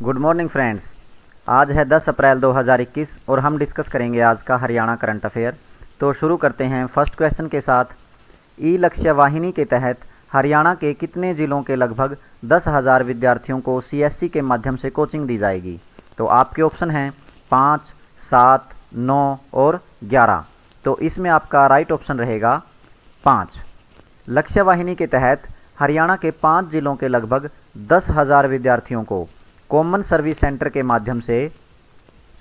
Good morning friends. आज है 10 अप्रैल 2021 और हम डिस्कस करेंगे आज का हरियाणा करंट अफेयर। तो शुरू करते हैं फर्स्ट क्वेश्चन के साथ। ई लक्ष्य वाहिनी के तहत हरियाणा के कितने जिलों के लगभग 10,000 विद्यार्थियों को सीएससी के माध्यम से कोचिंग दी जाएगी? तो आपके ऑप्शन हैं 5, 7, 9 और 11। तो इसमें आपका राइट ऑप्शन रहेगा 5। लक्ष्य वाहिनी के तहत हरियाणा के 5 जिलों के लगभग 10,000 विद्यार्थियों को कॉमन सर्विस सेंटर के माध्यम से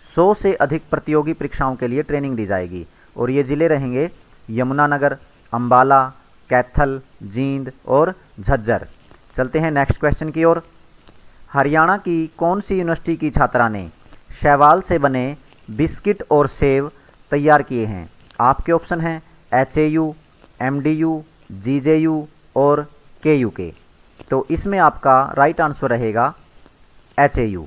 100 से अधिक प्रतियोगी परीक्षाओं के लिए ट्रेनिंग दी जाएगी और ये ज़िले रहेंगे यमुनानगर, अंबाला, कैथल, जींद और झज्जर। चलते हैं नेक्स्ट क्वेश्चन की ओर। हरियाणा की कौन सी यूनिवर्सिटी की छात्रा ने शैवाल से बने बिस्किट और सेव तैयार किए हैं? आपके ऑप्शन हैं HAU, MDU, GJU और KUK। तो इसमें आपका राइट आंसर रहेगा HAU।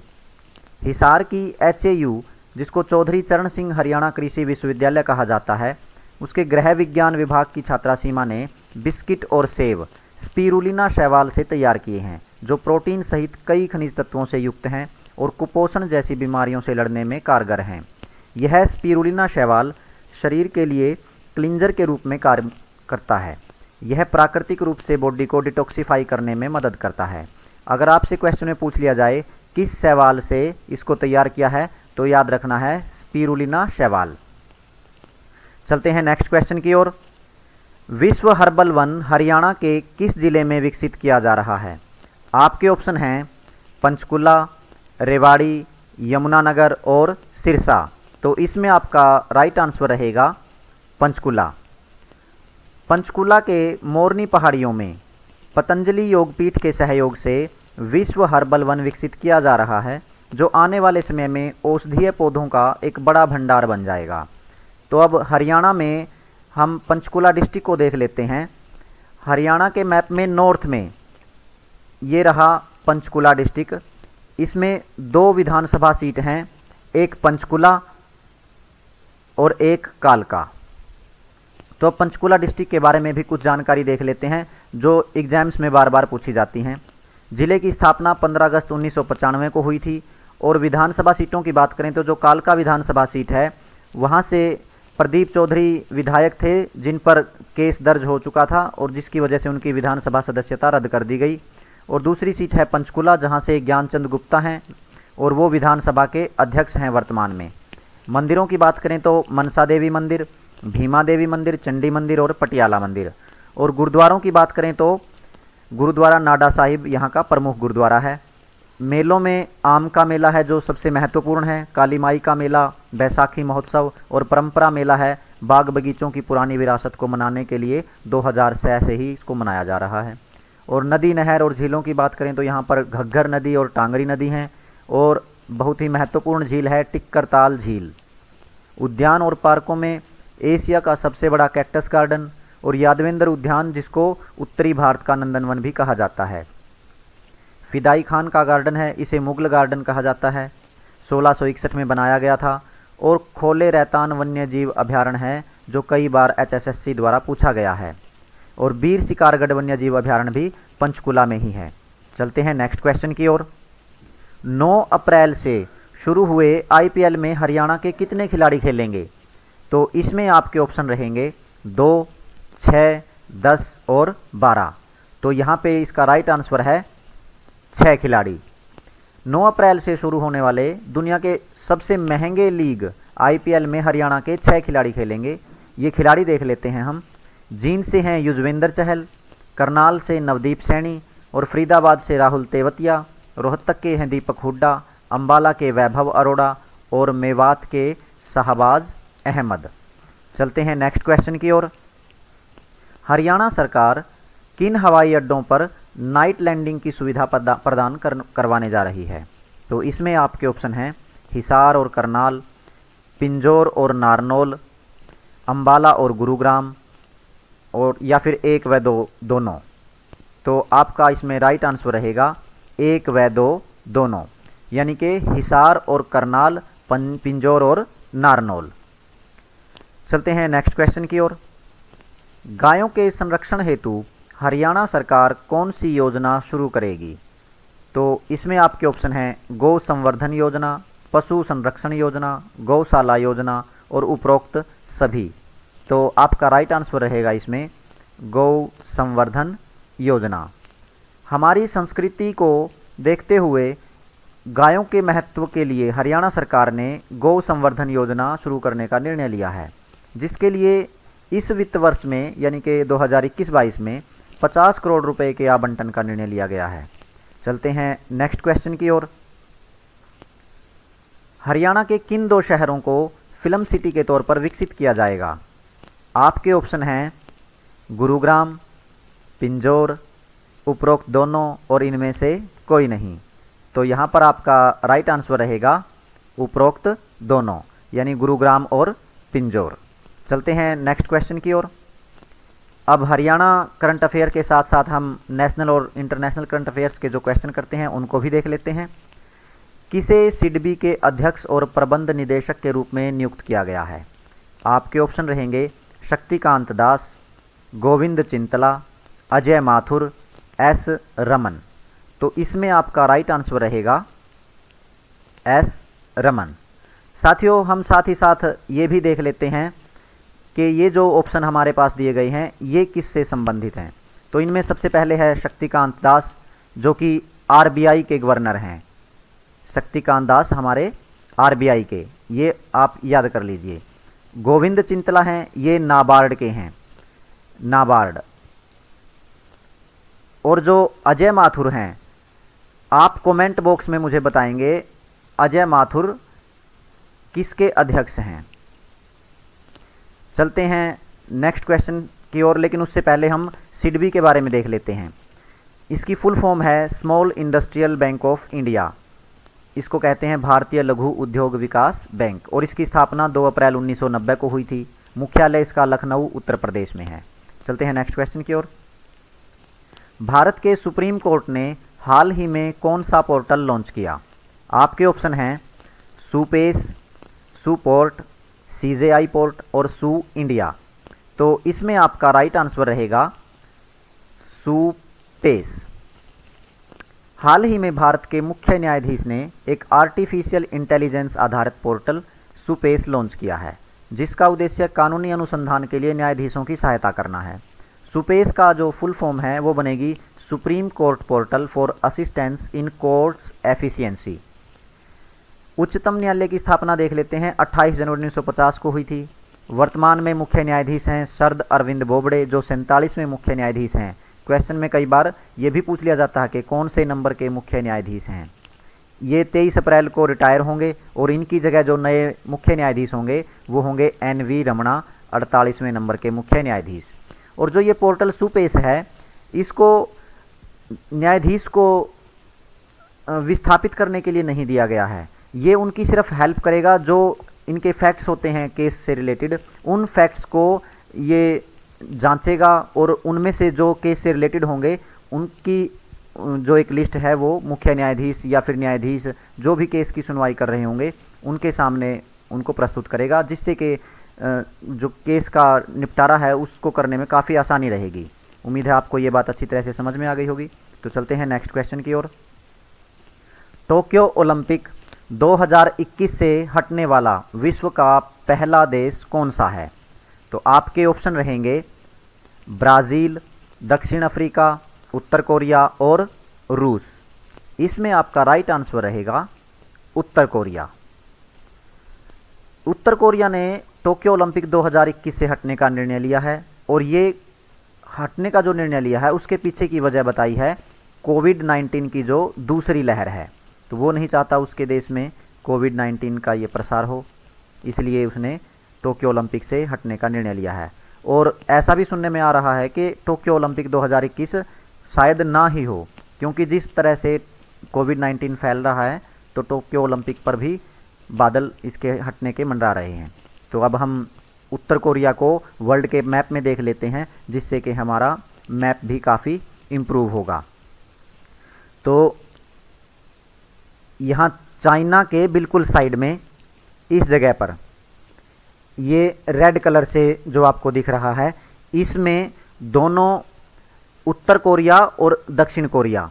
हिसार की HAU, जिसको चौधरी चरण सिंह हरियाणा कृषि विश्वविद्यालय कहा जाता है, उसके गृह विज्ञान विभाग की छात्रा सीमा ने बिस्किट और सेव स्पिरुलिना शैवाल से तैयार किए हैं, जो प्रोटीन सहित कई खनिज तत्वों से युक्त हैं और कुपोषण जैसी बीमारियों से लड़ने में कारगर हैं। यह स्पिरुलिना शैवाल शरीर के लिए क्लींजर के रूप में कार्य करता है। यह प्राकृतिक रूप से बॉडी को डिटॉक्सिफाई करने में मदद करता है। अगर आपसे क्वेश्चन में पूछ लिया जाए किस शैवाल से इसको तैयार किया है, तो याद रखना है स्पिरुलिना शैवाल। चलते हैं नेक्स्ट क्वेश्चन की ओर। विश्व हर्बल वन हरियाणा के किस जिले में विकसित किया जा रहा है? आपके ऑप्शन हैं पंचकुला, रेवाड़ी, यमुनानगर और सिरसा। तो इसमें आपका राइट आंसर रहेगा पंचकुला। पंचकुला के मोरनी पहाड़ियों में पतंजलि योगपीठ के सहयोग से विश्व हर्बल वन विकसित किया जा रहा है, जो आने वाले समय में औषधीय पौधों का एक बड़ा भंडार बन जाएगा। तो अब हरियाणा में हम पंचकुला डिस्ट्रिक्ट को देख लेते हैं। हरियाणा के मैप में नॉर्थ में ये रहा पंचकुला डिस्ट्रिक्ट। इसमें 2 विधानसभा सीट हैं, एक पंचकुला और एक कालका। तो पंचकुला डिस्ट्रिक्ट के बारे में भी कुछ जानकारी देख लेते हैं जो एग्जाम्स में बार बार पूछी जाती हैं। ज़िले की स्थापना 15 अगस्त 1995 को हुई थी और विधानसभा सीटों की बात करें तो जो कालका विधानसभा सीट है, वहां से प्रदीप चौधरी विधायक थे, जिन पर केस दर्ज हो चुका था और जिसकी वजह से उनकी विधानसभा सदस्यता रद्द कर दी गई। और दूसरी सीट है पंचकुला, जहां से ज्ञानचंद गुप्ता हैं और वो विधानसभा के अध्यक्ष हैं वर्तमान में। मंदिरों की बात करें तो मनसा देवी मंदिर, भीमा देवी मंदिर, चंडी मंदिर और पटियाला मंदिर। और गुरुद्वारों की बात करें तो गुरुद्वारा नाडा साहिब यहाँ का प्रमुख गुरुद्वारा है। मेलों में आम का मेला है जो सबसे महत्वपूर्ण है, काली माई का मेला, बैसाखी महोत्सव और परंपरा मेला है। बाग बगीचों की पुरानी विरासत को मनाने के लिए 2006 से ही इसको मनाया जा रहा है। और नदी, नहर और झीलों की बात करें तो यहाँ पर घग्गर नदी और टांगरी नदी हैं और बहुत ही महत्वपूर्ण झील है टिक्करताल झील। उद्यान और पार्कों में एशिया का सबसे बड़ा कैक्टस गार्डन और यादवेंद्र उद्यान, जिसको उत्तरी भारत का नंदनवन भी कहा जाता है। फिदाई खान का गार्डन है, इसे मुगल गार्डन कहा जाता है, 1661 में बनाया गया था। और खोले रैतान वन्य जीव अभ्यारण्य है, जो कई बार HSSC द्वारा पूछा गया है। और बीर शिकारगढ़ वन्य जीव अभ्यारण्य भी पंचकुला में ही है। चलते हैं नेक्स्ट क्वेश्चन की ओर। 9 अप्रैल से शुरू हुए IPL में हरियाणा के कितने खिलाड़ी खेलेंगे? तो इसमें आपके ऑप्शन रहेंगे 2, 6, 10 और 12। तो यहाँ पे इसका राइट आंसर है 6 खिलाड़ी। 9 अप्रैल से शुरू होने वाले दुनिया के सबसे महंगे लीग IPL में हरियाणा के 6 खिलाड़ी खेलेंगे। ये खिलाड़ी देख लेते हैं हम। जींद से हैं युजवेंद्र चहल, करनाल से नवदीप सैनी और फरीदाबाद से राहुल तेवतिया। रोहतक के हैं दीपक हुड्डा, अंबाला के वैभव अरोड़ा और मेवात के शहबाज अहमद। चलते हैं नेक्स्ट क्वेश्चन की ओर। हरियाणा सरकार किन हवाई अड्डों पर नाइट लैंडिंग की सुविधा प्रदान करवाने जा रही है? तो इसमें आपके ऑप्शन हैं हिसार और करनाल, पिंजौर और नारनौल, अंबाला और गुरुग्राम, और या फिर 1 व 2 दोनों। तो आपका इसमें राइट आंसर रहेगा 1 व 2 दोनों, यानी कि हिसार और करनाल, पिंजौर और नारनौल। चलते हैं नेक्स्ट क्वेश्चन की ओर। गायों के संरक्षण हेतु हरियाणा सरकार कौन सी योजना शुरू करेगी? तो इसमें आपके ऑप्शन हैं गौ संवर्धन योजना, पशु संरक्षण योजना, गौशाला योजना और उपरोक्त सभी। तो आपका राइट आंसर रहेगा इसमें गौ संवर्धन योजना। हमारी संस्कृति को देखते हुए गायों के महत्व के लिए हरियाणा सरकार ने गौ संवर्धन योजना शुरू करने का निर्णय लिया है, जिसके लिए इस वित्त वर्ष में यानी कि 2021-22 में 50 करोड़ रुपए के आवंटन का निर्णय लिया गया है। चलते हैं नेक्स्ट क्वेश्चन की ओर। हरियाणा के किन 2 शहरों को फिल्म सिटी के तौर पर विकसित किया जाएगा? आपके ऑप्शन हैं गुरुग्राम, पिंजौर, उपरोक्त दोनों और इनमें से कोई नहीं। तो यहाँ पर आपका राइट आंसर रहेगा उपरोक्त दोनों, यानी गुरुग्राम और पिंजौर। चलते हैं नेक्स्ट क्वेश्चन की ओर। अब हरियाणा करंट अफेयर के साथ साथ हम नेशनल और इंटरनेशनल करंट अफेयर्स के जो क्वेश्चन करते हैं उनको भी देख लेते हैं। किसे सिडबी के अध्यक्ष और प्रबंध निदेशक के रूप में नियुक्त किया गया है? आपके ऑप्शन रहेंगे शक्तिकांत दास, गोविंद चिंतला, अजय माथुर, एस रमन। तो इसमें आपका राइट आंसर रहेगा एस रमन। साथियों, हम साथ ही साथ ये भी देख लेते हैं कि ये जो ऑप्शन हमारे पास दिए गए हैं ये किससे संबंधित हैं। तो इनमें सबसे पहले है शक्तिकांत दास, जो कि आरबीआई के गवर्नर हैं। शक्तिकांत दास हमारे आरबीआई के, ये आप याद कर लीजिए। गोविंद चिंतला हैं, ये नाबार्ड के हैं, नाबार्ड। और जो अजय माथुर हैं, आप कमेंट बॉक्स में मुझे बताएंगे अजय माथुर किसके अध्यक्ष हैं। चलते हैं नेक्स्ट क्वेश्चन की ओर, लेकिन उससे पहले हम सिडबी के बारे में देख लेते हैं। इसकी फुल फॉर्म है small industrial bank of India. इसको कहते हैं भारतीय लघु उद्योग विकास बैंक, और इसकी स्थापना 2 अप्रैल 1990 को हुई थी। मुख्यालय इसका लखनऊ उत्तर प्रदेश में है। चलते हैं नेक्स्ट क्वेश्चन की ओर। भारत के सुप्रीम कोर्ट ने हाल ही में कौन सा पोर्टल लॉन्च किया? आपके ऑप्शन हैं सुपेस, सुपोर्ट, सीजेआई पोर्ट और सू इंडिया। तो इसमें आपका राइट आंसर रहेगा सुपेस। हाल ही में भारत के मुख्य न्यायाधीश ने एक आर्टिफिशियल इंटेलिजेंस आधारित पोर्टल सुपेस लॉन्च किया है, जिसका उद्देश्य कानूनी अनुसंधान के लिए न्यायाधीशों की सहायता करना है। सुपेस का जो फुल फॉर्म है वो बनेगी supreme court portal for assistance in courts efficiency. उच्चतम न्यायालय की स्थापना देख लेते हैं, 28 जनवरी 1950 को हुई थी। वर्तमान में मुख्य न्यायाधीश हैं शरद अरविंद बोबड़े, जो 47वें मुख्य न्यायाधीश हैं। क्वेश्चन में कई बार ये भी पूछ लिया जाता है कि कौन से नंबर के मुख्य न्यायाधीश हैं। ये 23 अप्रैल को रिटायर होंगे और इनकी जगह जो नए मुख्य न्यायाधीश होंगे वो होंगे NV रमणा, 48वें नंबर के मुख्य न्यायाधीश। और जो ये पोर्टल सुपेस है, इसको न्यायाधीश को विस्थापित करने के लिए नहीं दिया गया है। ये उनकी सिर्फ हेल्प करेगा। जो इनके फैक्ट्स होते हैं केस से रिलेटेड, उन फैक्ट्स को ये जांचेगा और उनमें से जो केस से रिलेटेड होंगे उनकी जो एक लिस्ट है वो मुख्य न्यायाधीश या फिर न्यायाधीश जो भी केस की सुनवाई कर रहे होंगे उनके सामने उनको प्रस्तुत करेगा, जिससे कि जो केस का निपटारा है उसको करने में काफ़ी आसानी रहेगी। उम्मीद है आपको ये बात अच्छी तरह से समझ में आ गई होगी। तो चलते हैं नेक्स्ट क्वेश्चन की ओर। टोक्यो ओलंपिक 2021 से हटने वाला विश्व का पहला देश कौन सा है? तो आपके ऑप्शन रहेंगे ब्राज़ील, दक्षिण अफ्रीका, उत्तर कोरिया और रूस। इसमें आपका राइट आंसर रहेगा उत्तर कोरिया। उत्तर कोरिया ने टोक्यो ओलंपिक 2021 से हटने का निर्णय लिया है, और ये हटने का जो निर्णय लिया है उसके पीछे की वजह बताई है कोविड-19 की जो दूसरी लहर है। तो वो नहीं चाहता उसके देश में कोविड-19 का ये प्रसार हो, इसलिए उसने टोक्यो ओलंपिक से हटने का निर्णय लिया है। और ऐसा भी सुनने में आ रहा है कि टोक्यो ओलंपिक 2021 शायद ना ही हो, क्योंकि जिस तरह से कोविड-19 फैल रहा है तो टोक्यो ओलंपिक पर भी बादल इसके हटने के मंडरा रहे हैं। तो अब हम उत्तर कोरिया को वर्ल्ड के मैप में देख लेते हैं, जिससे कि हमारा मैप भी काफ़ी इम्प्रूव होगा। तो यहाँ चाइना के बिल्कुल साइड में इस जगह पर ये रेड कलर से जो आपको दिख रहा है, इसमें दोनों उत्तर कोरिया और दक्षिण कोरिया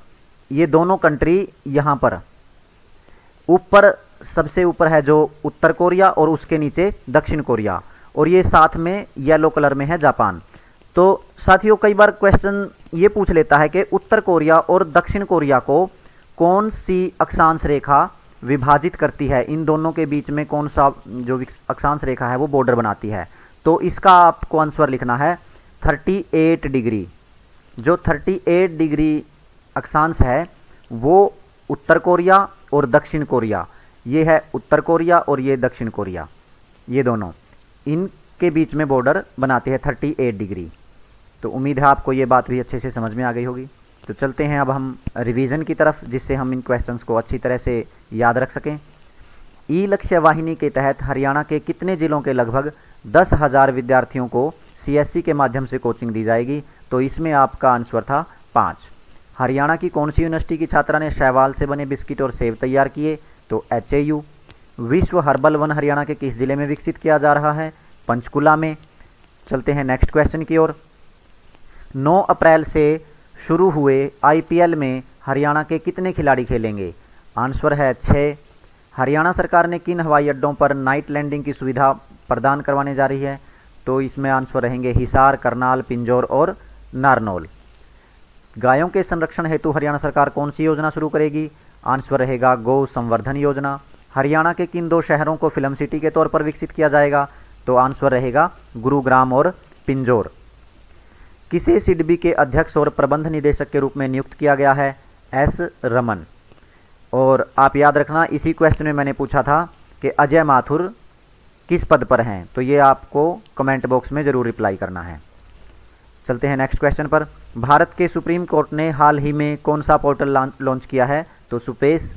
ये दोनों कंट्री यहाँ पर ऊपर, सबसे ऊपर है जो उत्तर कोरिया और उसके नीचे दक्षिण कोरिया, और ये साथ में येलो कलर में है जापान। तो साथियों कई बार क्वेश्चन ये पूछ लेता है कि उत्तर कोरिया और दक्षिण कोरिया को कौन सी अक्षांश रेखा विभाजित करती है, इन दोनों के बीच में कौन सा जो अक्षांश रेखा है वो बॉर्डर बनाती है। तो इसका आपको आंसर लिखना है 38 डिग्री। जो 38 डिग्री अक्षांश है वो उत्तर कोरिया और दक्षिण कोरिया, ये है उत्तर कोरिया और ये दक्षिण कोरिया, ये दोनों इनके बीच में बॉर्डर बनाते हैं 38 डिग्री। तो उम्मीद है आपको ये बात भी अच्छे से समझ में आ गई होगी। तो चलते हैं अब हम रिवीजन की तरफ, जिससे हम इन क्वेश्चंस को अच्छी तरह से याद रख सकें। ई लक्ष्य वाहिनी के तहत हरियाणा के कितने जिलों के लगभग 10,000 विद्यार्थियों को CSC के माध्यम से कोचिंग दी जाएगी? तो इसमें आपका आंसर था 5। हरियाणा की कौन सी यूनिवर्सिटी की छात्रा ने शैवाल से बने बिस्किट और सेब तैयार किए? तो HAU। विश्व हर्बल वन हरियाणा के किस जिले में विकसित किया जा रहा है? पंचकुला में। चलते हैं नेक्स्ट क्वेश्चन की ओर। 9 अप्रैल से शुरू हुए IPL में हरियाणा के कितने खिलाड़ी खेलेंगे? आंसर है 6। हरियाणा सरकार ने किन हवाई अड्डों पर नाइट लैंडिंग की सुविधा प्रदान करवाने जा रही है? तो इसमें आंसर रहेंगे हिसार, करनाल, पिंजौर और नारनौल। गायों के संरक्षण हेतु हरियाणा सरकार कौन सी योजना शुरू करेगी? आंसर रहेगा गौ संवर्धन योजना। हरियाणा के किन 2 शहरों को फिल्म सिटी के तौर पर विकसित किया जाएगा? तो आंसर रहेगा गुरुग्राम और पिंजौर। किसे सिडबी के अध्यक्ष और प्रबंध निदेशक के रूप में नियुक्त किया गया है? S रमन। और आप याद रखना, इसी क्वेश्चन में मैंने पूछा था कि अजय माथुर किस पद पर हैं, तो ये आपको कमेंट बॉक्स में ज़रूर रिप्लाई करना है। चलते हैं नेक्स्ट क्वेश्चन पर। भारत के सुप्रीम कोर्ट ने हाल ही में कौन सा पोर्टल लॉन्च किया है? तो सुपेस।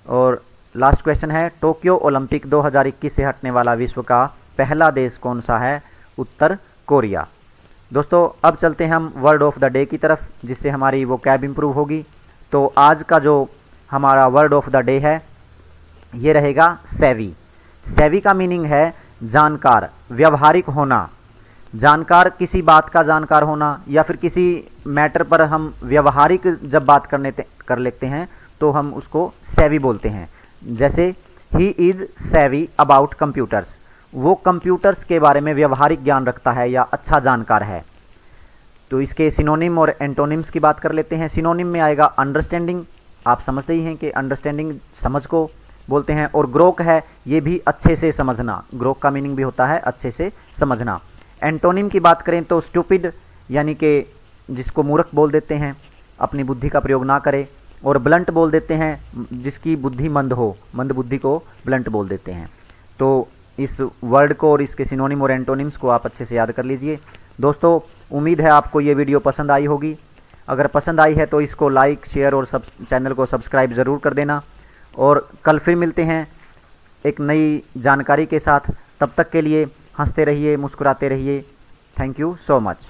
और लास्ट क्वेश्चन है, टोक्यो ओलंपिक 2021 से हटने वाला विश्व का पहला देश कौन सा है? उत्तर कोरिया। दोस्तों अब चलते हैं हम वर्ड ऑफ द डे की तरफ, जिससे हमारी वो कैब इंप्रूव होगी। तो आज का जो हमारा वर्ड ऑफ द डे है ये रहेगा सेवी। सेवी का मीनिंग है जानकार, व्यवहारिक होना। जानकार, किसी बात का जानकार होना, या फिर किसी मैटर पर हम व्यवहारिक जब बात कर लेते हैं तो हम उसको सेवी बोलते हैं। जैसे ही इज सेवी अबाउट कंप्यूटर्स, वो कंप्यूटर्स के बारे में व्यवहारिक ज्ञान रखता है या अच्छा जानकार है। तो इसके सिनोनिम और एंटोनिम्स की बात कर लेते हैं। सिनोनिम में आएगा अंडरस्टैंडिंग, आप समझते ही हैं कि अंडरस्टैंडिंग समझ को बोलते हैं। और ग्रोक है, ये भी अच्छे से समझना, ग्रोक का मीनिंग भी होता है अच्छे से समझना। एंटोनिम की बात करें तो स्टूपिड, यानी कि जिसको मूर्ख बोल देते हैं, अपनी बुद्धि का प्रयोग ना करे। और ब्लंट बोल देते हैं, जिसकी बुद्धि मंद हो, मंद बुद्धि को ब्लंट बोल देते हैं। तो इस वर्ड को और इसके सिनोनिम और एंटोनिम्स को आप अच्छे से याद कर लीजिए। दोस्तों उम्मीद है आपको ये वीडियो पसंद आई होगी। अगर पसंद आई है तो इसको लाइक, शेयर और चैनल को सब्सक्राइब ज़रूर कर देना। और कल फिर मिलते हैं एक नई जानकारी के साथ। तब तक के लिए हंसते रहिए, मुस्कुराते रहिए। Thank you so much.